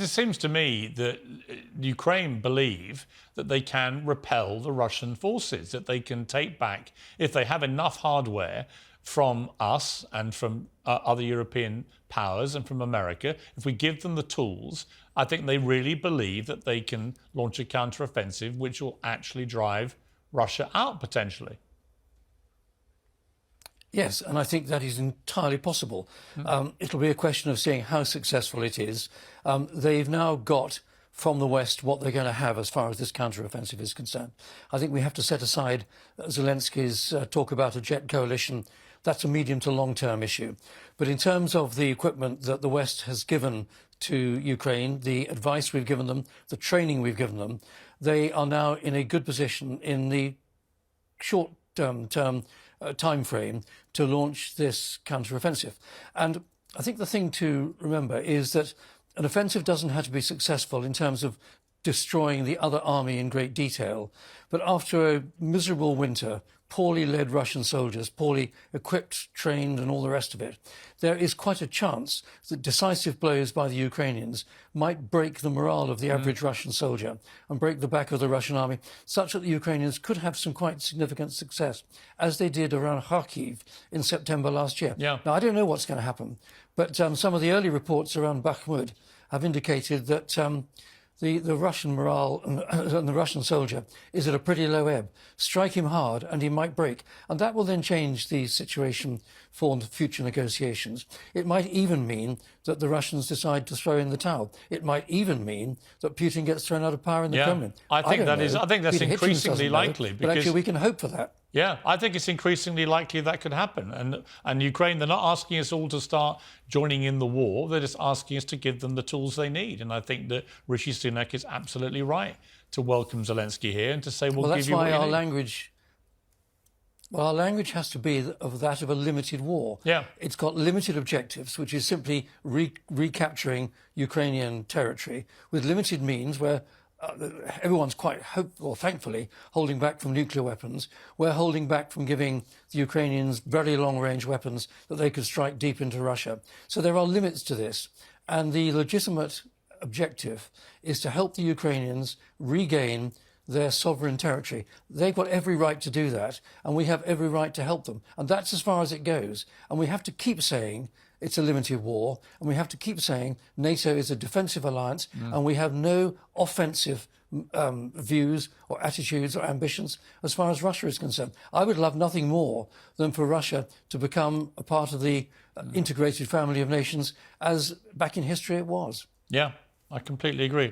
It seems to me that Ukraine believe that they can repel the Russian forces, that they can take back, if they have enough hardware from us and from other European powers and from America, if we give them the tools, I think they really believe that they can launch a counteroffensive which will actually drive Russia out potentially. Yes, and I think that is entirely possible. It'll be a question of seeing how successful it is. They've now got from the West what they're going to have as far as this counteroffensive is concerned. I think we have to set aside Zelensky's talk about a jet coalition. That's a medium to long-term issue. But in terms of the equipment that the West has given to Ukraine, the advice we've given them, the training we've given them, they are now in a good position in the short-term time frame to launch this counteroffensive. And I think the thing to remember is that an offensive doesn't have to be successful in terms of destroying the other army in great detail. But after a miserable winter, poorly led Russian soldiers, poorly equipped, trained and all the rest of it, there is quite a chance that decisive blows by the Ukrainians might break the morale of the average Russian soldier and break the back of the Russian army, such that the Ukrainians could have some quite significant success, as they did around Kharkiv in September last year. Yeah. Now, I don't know what's going to happen, but some of the early reports around Bakhmut have indicated that the Russian morale and the Russian soldier is at a pretty low ebb. Strike him hard and he might break. And that will then change the situation for future negotiations. It might even mean that the Russians decide to throw in the towel. It might even mean that Putin gets thrown out of power in the Kremlin. I think that's Peter Hitchens increasingly doesn't know, likely. But actually we can hope for that. Yeah, I think it's increasingly likely that could happen. And Ukraine, they're not asking us all to start joining in the war. They're just asking us to give them the tools they need. And I think that Rishi Sunak is absolutely right to welcome Zelensky here and to say, we'll give you what you need. Well, our language has to be of that of a limited war. Yeah. It's got limited objectives, which is simply recapturing Ukrainian territory with limited means where everyone's quite hopeful, thankfully, holding back from nuclear weapons. We're holding back from giving the Ukrainians very long-range weapons that they could strike deep into Russia. So there are limits to this. And the legitimate objective is to help the Ukrainians regain their sovereign territory. They've got every right to do that, and we have every right to help them. And that's as far as it goes. And we have to keep saying it's a limited war, and we have to keep saying NATO is a defensive alliance, and we have no offensive views or attitudes or ambitions as far as Russia is concerned. I would love nothing more than for Russia to become a part of the integrated family of nations, as back in history it was. Yeah, I completely agree.